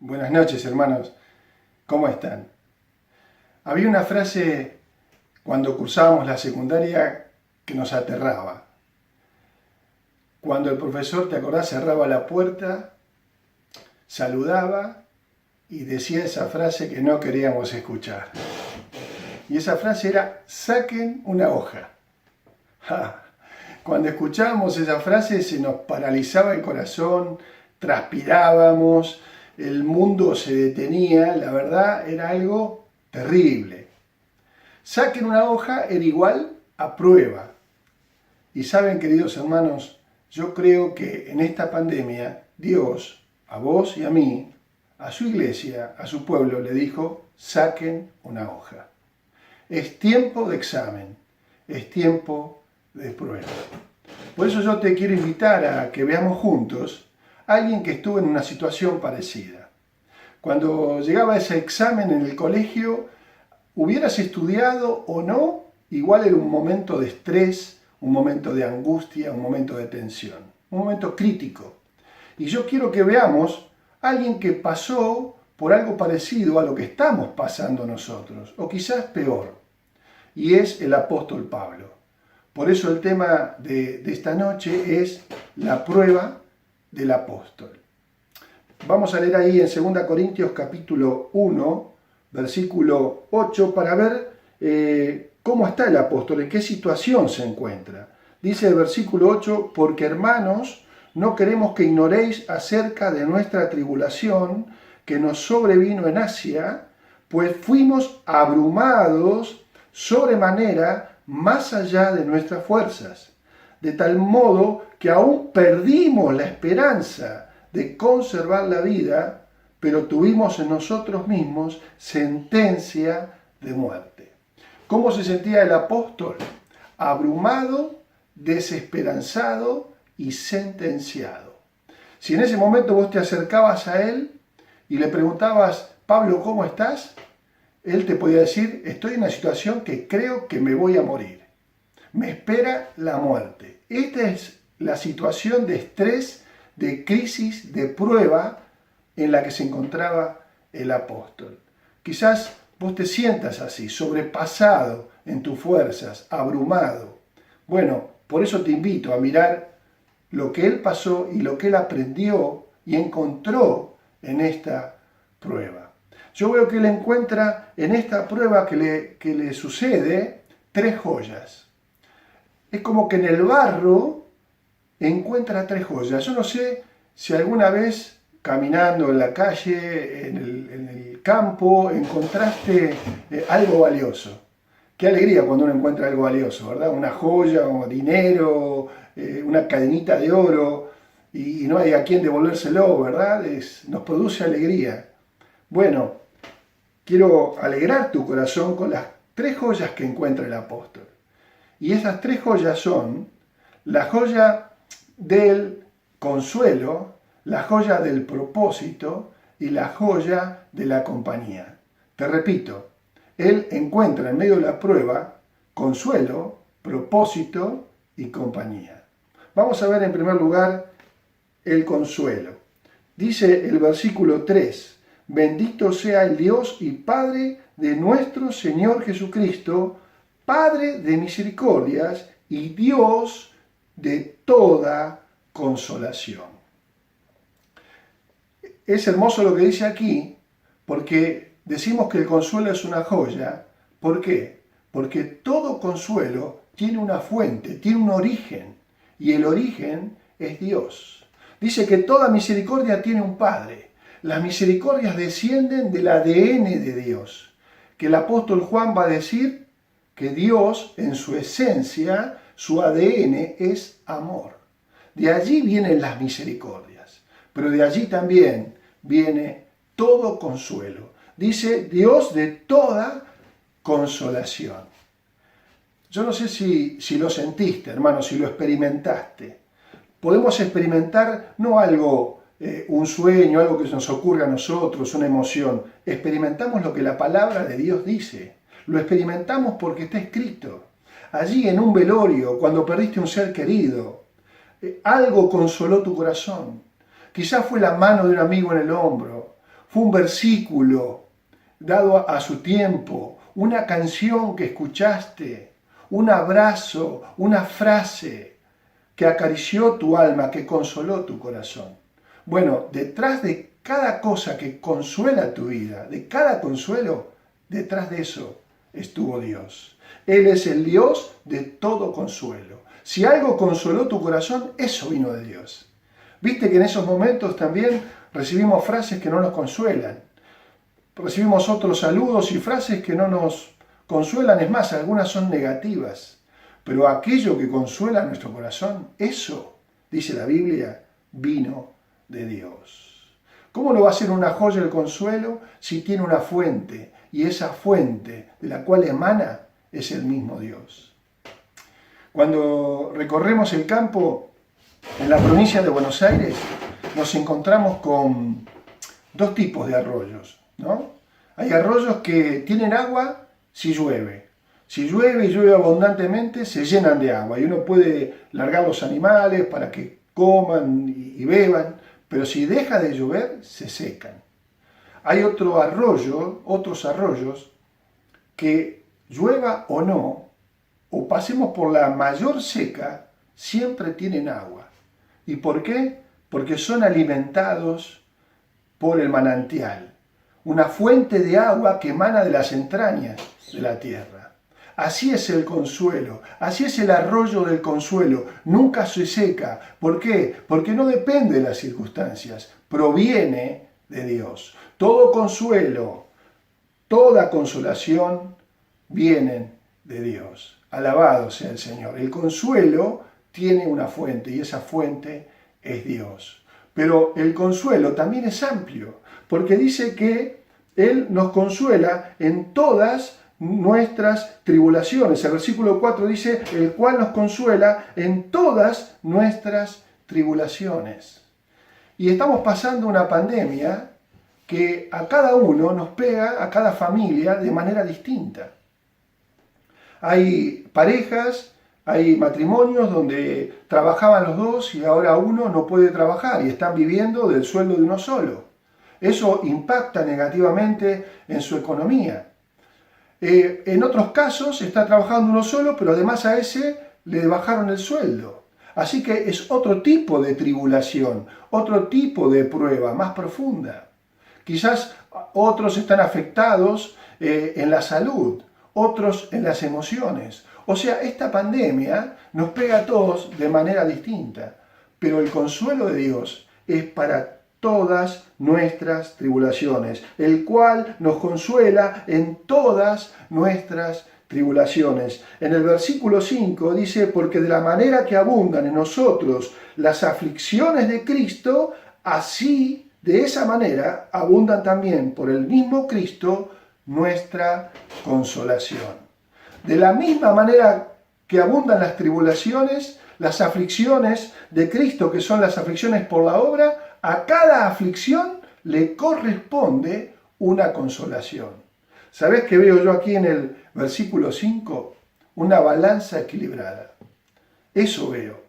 Buenas noches, hermanos. ¿Cómo están? Había una frase cuando cursábamos la secundaria que nos aterraba. Cuando el profesor, ¿te acordás?, cerraba la puerta, saludaba y decía esa frase que no queríamos escuchar. Y esa frase era: saquen una hoja. ¡Ja! Cuando escuchábamos esa frase se nos paralizaba el corazón, transpirábamos, el mundo se detenía, la verdad era algo terrible. Saquen una hoja era igual a prueba. Y saben, queridos hermanos, yo creo que en esta pandemia Dios, a vos y a mí, a su iglesia, a su pueblo, le dijo: saquen una hoja. Es tiempo de examen, es tiempo de prueba. Por eso yo te quiero invitar a que veamos juntos a alguien que estuvo en una situación parecida. Cuando llegaba ese examen en el colegio, hubieras estudiado o no, igual era un momento de estrés, un momento de angustia, un momento de tensión, un momento crítico. Y yo quiero que veamos a alguien que pasó por algo parecido a lo que estamos pasando nosotros, o quizás peor, y es el apóstol Pablo. Por eso el tema de esta noche es la prueba del apóstol. Vamos a leer ahí en 2 Corintios capítulo 1, versículo 8, para ver cómo está el apóstol, en qué situación se encuentra. Dice el versículo 8: porque hermanos, no queremos que ignoréis acerca de nuestra tribulación que nos sobrevino en Asia, pues fuimos abrumados sobremanera más allá de nuestras fuerzas, de tal modo que aún perdimos la esperanza de conservar la vida, pero tuvimos en nosotros mismos sentencia de muerte. ¿Cómo se sentía el apóstol? Abrumado, desesperanzado y sentenciado. Si en ese momento vos te acercabas a él y le preguntabas: Pablo, ¿cómo estás?, él te podía decir: estoy en una situación que creo que me voy a morir. Me espera la muerte. Esta es la situación de estrés, de crisis, de prueba en la que se encontraba el apóstol. Quizás vos te sientas así, sobrepasado en tus fuerzas, abrumado. Bueno, por eso te invito a mirar lo que él pasó y lo que él aprendió y encontró en esta prueba. Yo veo que él encuentra en esta prueba que le sucede 3 joyas. Es como que en el barro encuentra 3 joyas. Yo no sé si alguna vez caminando en la calle, en el campo, encontraste algo valioso. Qué alegría cuando uno encuentra algo valioso, ¿verdad? Una joya, o dinero, una cadenita de oro, y no hay a quién devolvérselo, ¿verdad? Nos produce alegría. Bueno, quiero alegrar tu corazón con las 3 joyas que encuentra el apóstol. Y esas 3 joyas son la joya del consuelo, la joya del propósito y la joya de la compañía. Te repito, él encuentra en medio de la prueba consuelo, propósito y compañía. Vamos a ver en primer lugar el consuelo. Dice el versículo 3: bendito sea el Dios y Padre de nuestro Señor Jesucristo, Padre de misericordias y Dios de toda consolación. Es hermoso lo que dice aquí, porque decimos que el consuelo es una joya. ¿Por qué? Porque todo consuelo tiene una fuente, tiene un origen, y el origen es Dios. Dice que toda misericordia tiene un Padre. Las misericordias descienden del ADN de Dios, que el apóstol Juan va a decir que Dios, en su esencia, su ADN es amor. De allí vienen las misericordias, pero de allí también viene todo consuelo. Dice Dios de toda consolación. Yo no sé si lo sentiste, hermano, si lo experimentaste. Podemos experimentar no algo, un sueño, algo que nos ocurre a nosotros, una emoción. Experimentamos lo que la palabra de Dios dice. Lo experimentamos porque está escrito. Allí en un velorio, cuando perdiste un ser querido, algo consoló tu corazón. Quizás fue la mano de un amigo en el hombro, fue un versículo dado a su tiempo, una canción que escuchaste, un abrazo, una frase que acarició tu alma, que consoló tu corazón. Bueno, detrás de cada cosa que consuela tu vida, de cada consuelo, detrás de eso estuvo Dios. Él es el Dios de todo consuelo. Si algo consoló tu corazón, eso vino de Dios. Viste que en esos momentos también recibimos frases que no nos consuelan. Recibimos otros saludos y frases que no nos consuelan. Es más, algunas son negativas. Pero aquello que consuela nuestro corazón, eso, dice la Biblia, vino de Dios. ¿Cómo no va a ser una joya el consuelo si tiene una fuente? Y esa fuente de la cual emana es el mismo Dios. Cuando recorremos el campo en la provincia de Buenos Aires, nos encontramos con dos tipos de arroyos, ¿no? Hay arroyos que tienen agua si llueve. Si llueve y llueve abundantemente, se llenan de agua y uno puede largar los animales para que coman y beban, pero si deja de llover, se secan. Hay otros arroyos que llueva o no, o pasemos por la mayor seca, siempre tienen agua. ¿Y por qué? Porque son alimentados por el manantial, una fuente de agua que emana de las entrañas de la tierra. Así es el consuelo, así es el arroyo del consuelo, nunca se seca. ¿Por qué? Porque no depende de las circunstancias, proviene de Dios. Todo consuelo, toda consolación vienen de Dios. Alabado sea el Señor. El consuelo tiene una fuente y esa fuente es Dios. Pero el consuelo también es amplio, porque dice que Él nos consuela en todas nuestras tribulaciones. El versículo 4 dice, el cual nos consuela en todas nuestras tribulaciones. Y estamos pasando una pandemia que a cada uno nos pega, a cada familia, de manera distinta. Hay parejas, hay matrimonios donde trabajaban los dos y ahora uno no puede trabajar y están viviendo del sueldo de uno solo. Eso impacta negativamente en su economía. En otros casos está trabajando uno solo, pero además a ese le bajaron el sueldo. Así que es otro tipo de tribulación, otro tipo de prueba más profunda. Quizás otros están afectados en la salud, otros en las emociones. O sea, esta pandemia nos pega a todos de manera distinta, pero el consuelo de Dios es para todas nuestras tribulaciones, el cual nos consuela en todas nuestras tribulaciones. En el versículo 5 dice, porque de la manera que abundan en nosotros las aflicciones de Cristo, así, de esa manera, abundan también por el mismo Cristo nuestra consolación. De la misma manera que abundan las tribulaciones, las aflicciones de Cristo, que son las aflicciones por la obra, a cada aflicción le corresponde una consolación. ¿Sabés qué veo yo aquí en el versículo 5? Una balanza equilibrada. Eso veo.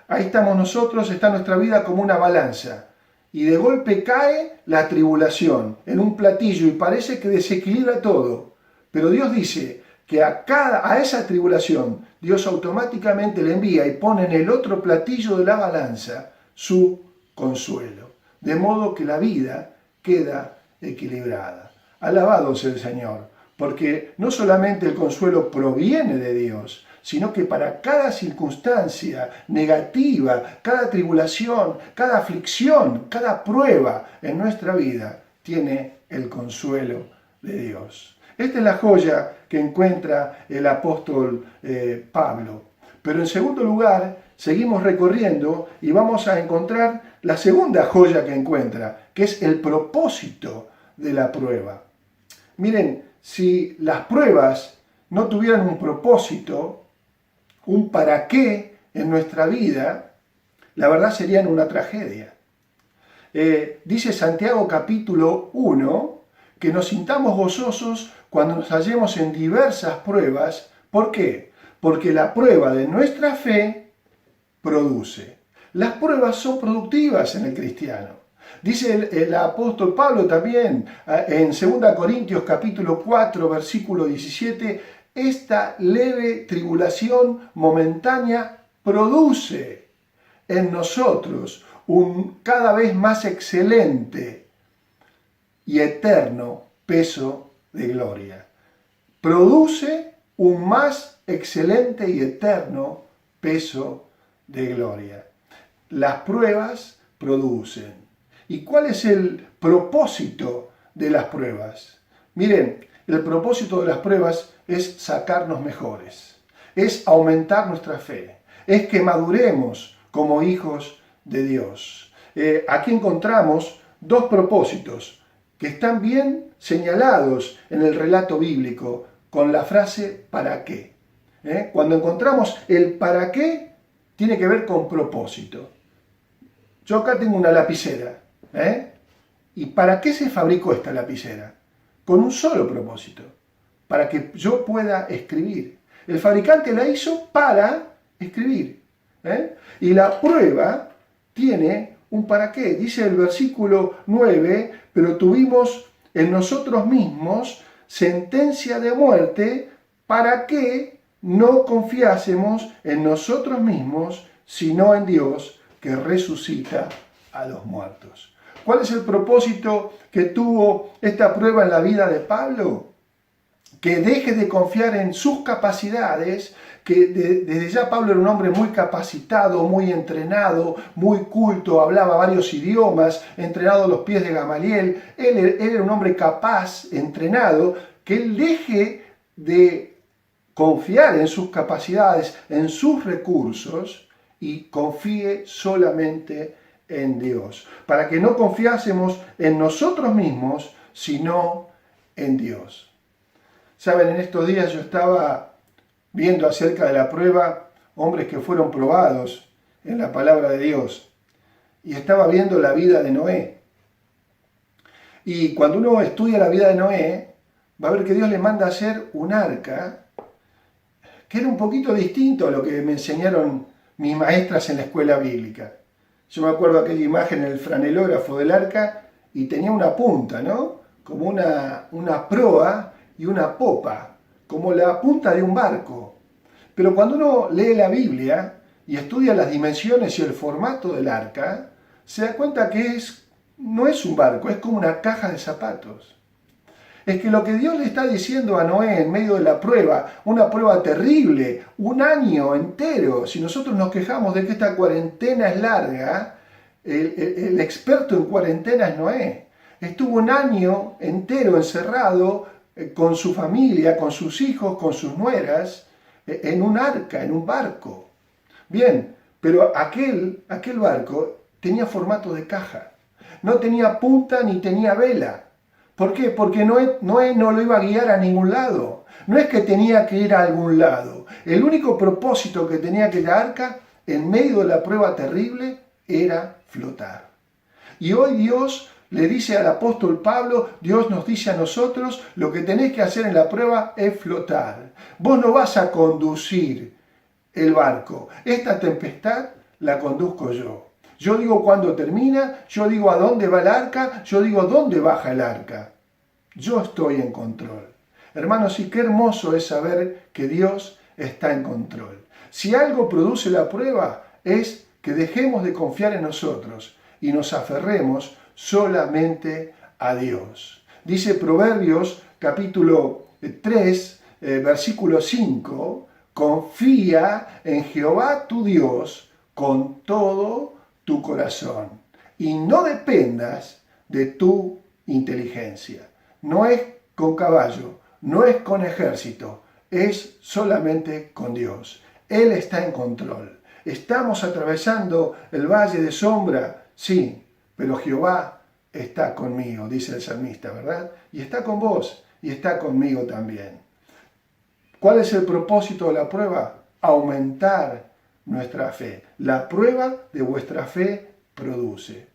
Ahí estamos nosotros, está nuestra vida como una balanza. Y de golpe cae la tribulación en un platillo y parece que desequilibra todo. Pero Dios dice que a esa tribulación Dios automáticamente le envía y pone en el otro platillo de la balanza su consuelo, de modo que la vida queda equilibrada. Alabado sea el Señor, porque no solamente el consuelo proviene de Dios, sino que para cada circunstancia negativa, cada tribulación, cada aflicción, cada prueba en nuestra vida, tiene el consuelo de Dios. Esta es la joya que encuentra el apóstol Pablo. Pero en segundo lugar, seguimos recorriendo y vamos a encontrar la segunda joya que encuentra, que es el propósito de la prueba. Miren, si las pruebas no tuvieran un propósito, un para qué en nuestra vida, la verdad serían una tragedia. Dice Santiago capítulo 1 que nos sintamos gozosos cuando nos hallemos en diversas pruebas. ¿Por qué? Porque la prueba de nuestra fe produce. Las pruebas son productivas en el cristiano. Dice el apóstol Pablo también en 2 Corintios capítulo 4, versículo 17, esta leve tribulación momentánea produce en nosotros un cada vez más excelente y eterno peso de gloria. Produce un más excelente y eterno peso de gloria. Las pruebas producen. ¿Y cuál es el propósito de las pruebas? Miren, el propósito de las pruebas es sacarnos mejores, es aumentar nuestra fe, es que maduremos como hijos de Dios. Aquí encontramos dos propósitos que están bien señalados en el relato bíblico con la frase ¿para qué? Cuando encontramos el para qué, tiene que ver con propósito. Yo acá tengo una lapicera. ¿Y para qué se fabricó esta lapicera? Con un solo propósito, para que yo pueda escribir. El fabricante la hizo para escribir. Y la prueba tiene un para qué. Dice el versículo 9, pero tuvimos en nosotros mismos sentencia de muerte para que no confiásemos en nosotros mismos, sino en Dios que resucita a los muertos. ¿Cuál es el propósito que tuvo esta prueba en la vida de Pablo? Que deje de confiar en sus capacidades, que desde ya Pablo era un hombre muy capacitado, muy entrenado, muy culto, hablaba varios idiomas, entrenado a los pies de Gamaliel. Él era un hombre capaz, entrenado, que él deje de confiar en sus capacidades, en sus recursos, y confíe solamente en Dios, para que no confiásemos en nosotros mismos, sino en Dios. Saben, en estos días yo estaba viendo acerca de la prueba, hombres que fueron probados en la palabra de Dios, y estaba viendo la vida de Noé. Y cuando uno estudia la vida de Noé, va a ver que Dios le manda a hacer un arca, que era un poquito distinto a lo que me enseñaron mis maestras en la escuela bíblica. Yo me acuerdo aquella imagen en el franelógrafo del arca y tenía una punta, ¿no? Como una proa y una popa, como la punta de un barco. Pero cuando uno lee la Biblia y estudia las dimensiones y el formato del arca, se da cuenta que no es un barco, es como una caja de zapatos. Es que lo que Dios le está diciendo a Noé en medio de la prueba, una prueba terrible, un año entero, si nosotros nos quejamos de que esta cuarentena es larga, el experto en cuarentena es Noé. Estuvo un año entero encerrado con su familia, con sus hijos, con sus nueras, en un arca, en un barco. Bien, pero aquel barco tenía formato de caja. No tenía punta ni tenía vela. ¿Por qué? Porque Noé no lo iba a guiar a ningún lado. No es que tenía que ir a algún lado. El único propósito que tenía aquella arca, en medio de la prueba terrible, era flotar. Y hoy Dios le dice al apóstol Pablo, Dios nos dice a nosotros, lo que tenés que hacer en la prueba es flotar. Vos no vas a conducir el barco. Esta tempestad la conduzco yo. Yo digo cuándo termina, yo digo a dónde va el arca, yo digo dónde baja el arca. Yo estoy en control. Hermanos, y qué hermoso es saber que Dios está en control. Si algo produce la prueba, es que dejemos de confiar en nosotros y nos aferremos solamente a Dios. Dice Proverbios capítulo 3, versículo 5, confía en Jehová tu Dios con todo tu corazón y no dependas de tu inteligencia. No es con caballo, no es con ejército, es solamente con Dios. Él está en control. ¿Estamos atravesando el valle de sombra? Sí, pero Jehová está conmigo, dice el salmista, ¿verdad? Y está con vos y está conmigo también. ¿Cuál es el propósito de la prueba? Aumentar nuestra fe. La prueba de vuestra fe produce.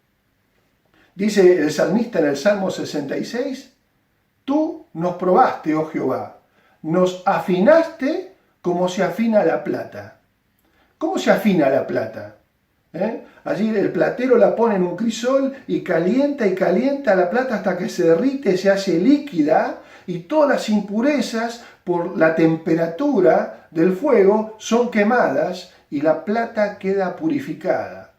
Dice el salmista en el Salmo 66, tú nos probaste, oh Jehová, nos afinaste como se afina la plata. ¿Cómo se afina la plata? Allí el platero la pone en un crisol y calienta la plata hasta que se derrite, se hace líquida, y todas las impurezas por la temperatura del fuego son quemadas y la plata queda purificada.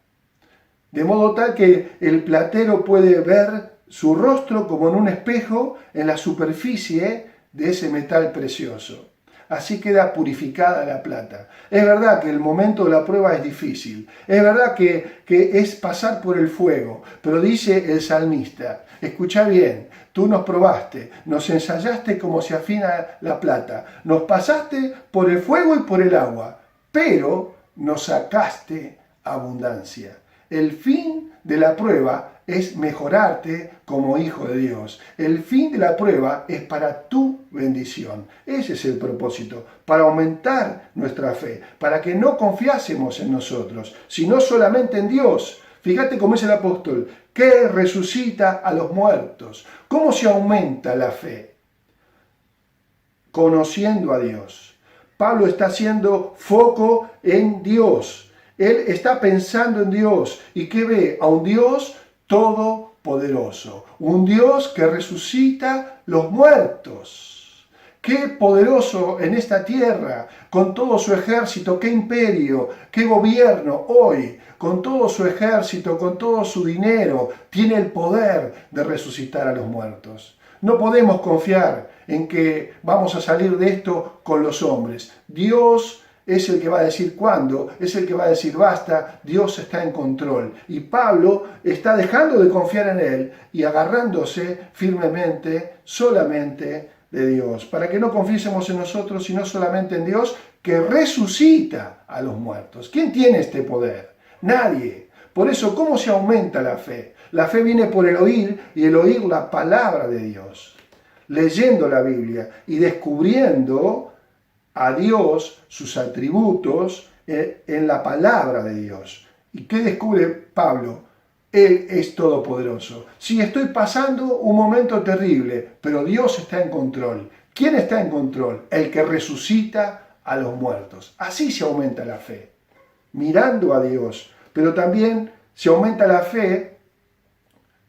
De modo tal que el platero puede ver su rostro como en un espejo en la superficie de ese metal precioso. Así queda purificada la plata. Es verdad que el momento de la prueba es difícil. Es verdad que es pasar por el fuego. Pero dice el salmista, escucha bien, tú nos probaste, nos ensayaste como se afina la plata, nos pasaste por el fuego y por el agua, pero nos sacaste abundancia. El fin de la prueba es mejorarte como hijo de Dios. El fin de la prueba es para tu bendición. Ese es el propósito, para aumentar nuestra fe, para que no confiásemos en nosotros, sino solamente en Dios. Fíjate cómo es el apóstol, que resucita a los muertos. ¿Cómo se aumenta la fe? Conociendo a Dios. Pablo está haciendo foco en Dios. Él está pensando en Dios. ¿Y qué ve? A un Dios todopoderoso. Un Dios que resucita los muertos. Qué poderoso en esta tierra, con todo su ejército, qué imperio, qué gobierno hoy, con todo su ejército, con todo su dinero, tiene el poder de resucitar a los muertos. No podemos confiar en que vamos a salir de esto con los hombres. Dios es el que va a decir cuándo, es el que va a decir basta, Dios está en control. Y Pablo está dejando de confiar en él y agarrándose firmemente solamente de Dios, para que no confiésemos en nosotros, sino solamente en Dios que resucita a los muertos. ¿Quién tiene este poder? Nadie. Por eso, ¿cómo se aumenta la fe? La fe viene por el oír, y el oír la palabra de Dios, leyendo la Biblia y descubriendo a Dios, sus atributos, en la palabra de Dios. ¿Y qué descubre Pablo? Él es todopoderoso. Sí, estoy pasando un momento terrible, pero Dios está en control. ¿Quién está en control? El que resucita a los muertos. Así se aumenta la fe, mirando a Dios. Pero también se aumenta la fe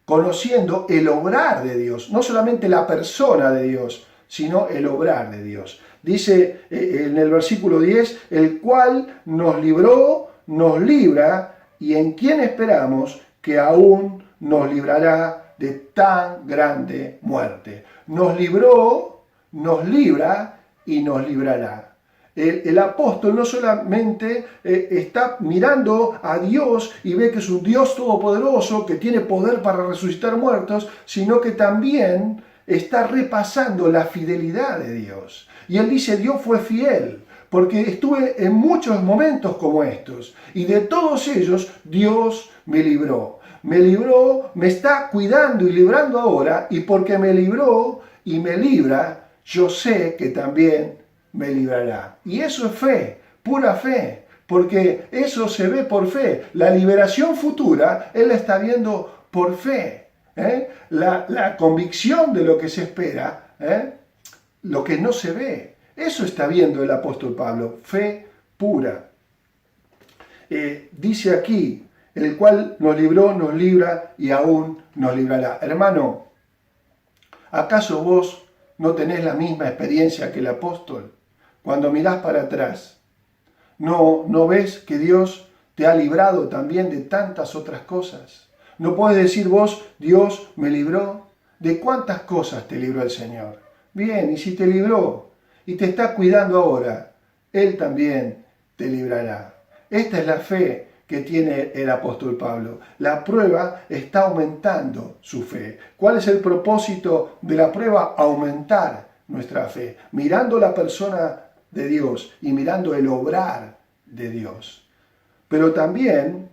conociendo el obrar de Dios. No solamente la persona de Dios, sino el obrar de Dios. Dice en el versículo 10, el cual nos libró, nos libra, y en quien esperamos que aún nos librará de tan grande muerte. Nos libró, nos libra y nos librará. El apóstol no solamente está mirando a Dios y ve que es un Dios todopoderoso, que tiene poder para resucitar muertos, sino que también está repasando la fidelidad de Dios. Y él dice, Dios fue fiel, porque estuve en muchos momentos como estos, y de todos ellos Dios me libró. Me libró, me está cuidando y librando ahora, y porque me libró y me libra, yo sé que también me librará. Y eso es fe, pura fe, porque eso se ve por fe. La liberación futura, él la está viendo por fe. La convicción de lo que se espera, lo que no se ve. Eso está viendo el apóstol Pablo, fe pura. Dice aquí, el cual nos libró, nos libra y aún nos librará. Hermano, ¿acaso vos no tenés la misma experiencia que el apóstol? Cuando mirás para atrás, ¿no ves que Dios te ha librado también de tantas otras cosas? ¿No puedes decir vos, Dios me libró? ¿De cuántas cosas te libró el Señor? Bien, y si te libró y te está cuidando ahora, Él también te librará. Esta es la fe que tiene el apóstol Pablo. La prueba está aumentando su fe. ¿Cuál es el propósito de la prueba? Aumentar nuestra fe, mirando la persona de Dios y mirando el obrar de Dios. Pero también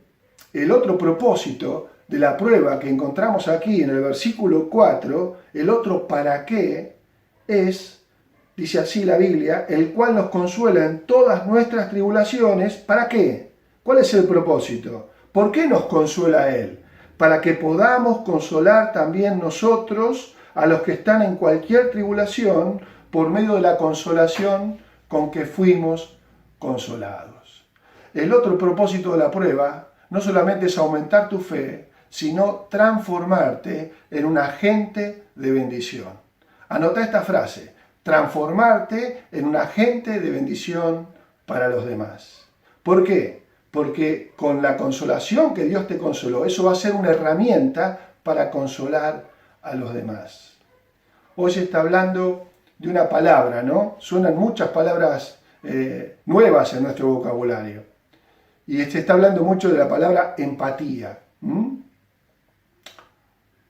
el otro propósito de la prueba que encontramos aquí en el versículo 4, el otro para qué, es, dice así la Biblia, el cual nos consuela en todas nuestras tribulaciones. ¿Para qué? ¿Cuál es el propósito? ¿Por qué nos consuela Él? Para que podamos consolar también nosotros a los que están en cualquier tribulación por medio de la consolación con que fuimos consolados. El otro propósito de la prueba no solamente es aumentar tu fe, sino transformarte en un agente de bendición. Anota esta frase: transformarte en un agente de bendición para los demás. ¿Por qué? Porque con la consolación que Dios te consoló, eso va a ser una herramienta para consolar a los demás. Hoy se está hablando de una palabra, ¿no? Suenan muchas palabras nuevas en nuestro vocabulario. Y se está hablando mucho de la palabra empatía.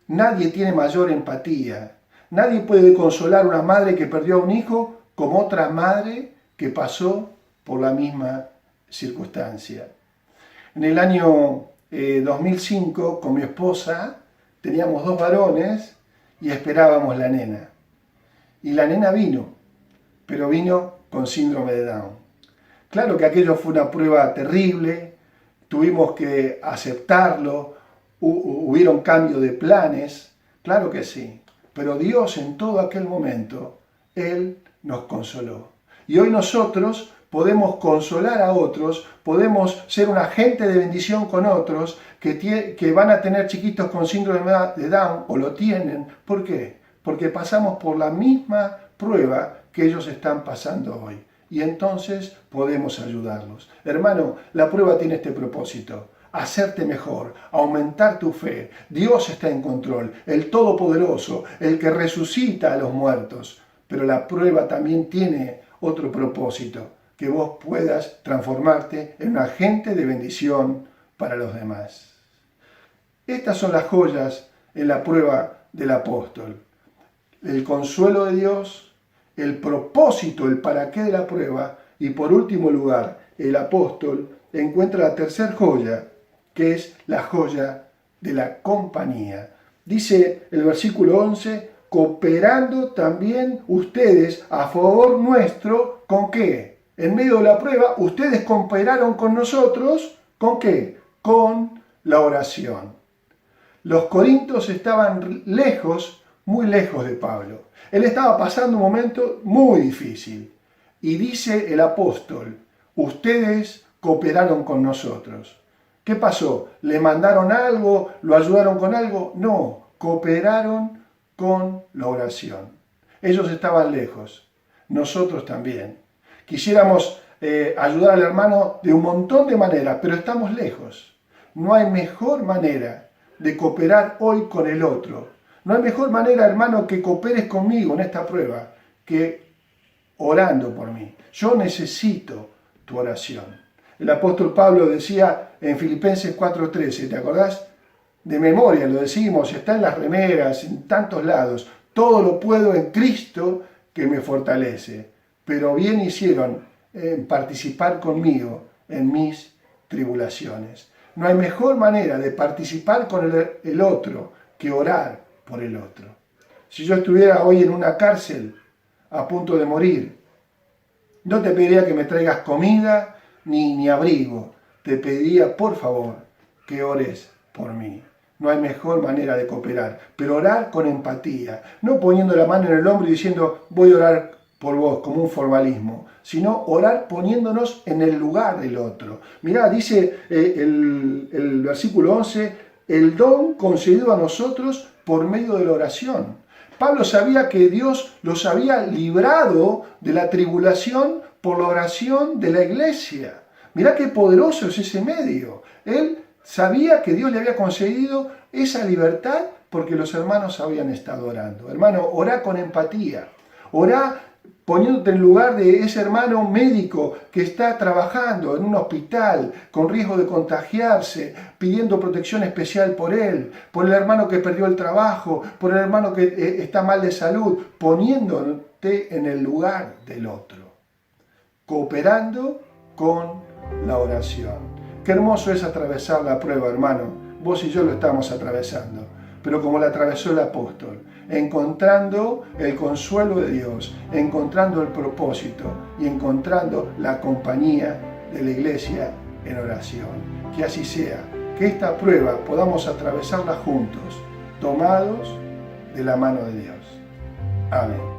Nadie tiene mayor empatía. Nadie puede consolar a una madre que perdió a un hijo como otra madre que pasó por la misma circunstancia. En el año 2005, con mi esposa, teníamos 2 varones y esperábamos la nena. Y la nena vino, pero vino con síndrome de Down. Claro que aquello fue una prueba terrible, tuvimos que aceptarlo, hubieron cambio de planes, claro que sí. Pero Dios en todo aquel momento, Él nos consoló. Y hoy nosotros podemos consolar a otros, podemos ser un agente de bendición con otros que van a tener chiquitos con síndrome de Down o lo tienen. ¿Por qué? Porque pasamos por la misma prueba que ellos están pasando hoy. Y entonces podemos ayudarlos. Hermano, la prueba tiene este propósito: hacerte mejor, aumentar tu fe. Dios está en control, el Todopoderoso, el que resucita a los muertos. Pero la prueba también tiene otro propósito: que vos puedas transformarte en un agente de bendición para los demás. Estas son las joyas en la prueba del apóstol: el consuelo de Dios, el propósito, el para qué de la prueba, y por último lugar, el apóstol encuentra la tercera joya, que es la joya de la compañía. Dice el versículo 11, cooperando también ustedes a favor nuestro, ¿con qué? En medio de la prueba, ustedes cooperaron con nosotros, ¿con qué? Con la oración. Los corintios estaban lejos, muy lejos de Pablo. Él estaba pasando un momento muy difícil. Y dice el apóstol, ustedes cooperaron con nosotros. ¿Qué pasó? ¿Le mandaron algo? ¿Lo ayudaron con algo? No, cooperaron con la oración. Ellos estaban lejos, nosotros también. Quisiéramos ayudar al hermano de un montón de maneras, pero estamos lejos. No hay mejor manera de cooperar hoy con el otro. No hay mejor manera, hermano, que cooperes conmigo en esta prueba que orando por mí. Yo necesito tu oración. El apóstol Pablo decía en Filipenses 4:13, ¿te acordás? De memoria lo decimos, está en las remeras, en tantos lados. Todo lo puedo en Cristo que me fortalece. Pero bien hicieron en participar conmigo en mis tribulaciones. No hay mejor manera de participar con el otro que orar por el otro. Si yo estuviera hoy en una cárcel a punto de morir, no te pediría que me traigas comida ni abrigo. Te pediría, por favor, que ores por mí. No hay mejor manera de cooperar, pero orar con empatía, no poniendo la mano en el hombro y diciendo voy a orar por vos como un formalismo, sino orar poniéndonos en el lugar del otro. Mirá, dice el versículo 11, el don concedido a nosotros por medio de la oración. Pablo sabía que Dios los había librado de la tribulación por la oración de la iglesia. Mirá qué poderoso es ese medio. Él sabía que Dios le había concedido esa libertad porque los hermanos habían estado orando. Hermano, orá con empatía. Orá poniéndote en lugar de ese hermano médico que está trabajando en un hospital con riesgo de contagiarse, pidiendo protección especial por él, por el hermano que perdió el trabajo, por el hermano que está mal de salud, poniéndote en el lugar del otro, cooperando con la oración. Qué hermoso es atravesar la prueba, hermano. Vos y yo lo estamos atravesando, pero como la atravesó el apóstol, encontrando el consuelo de Dios, encontrando el propósito y encontrando la compañía de la iglesia en oración. Que así sea, que esta prueba podamos atravesarla juntos, tomados de la mano de Dios. Amén.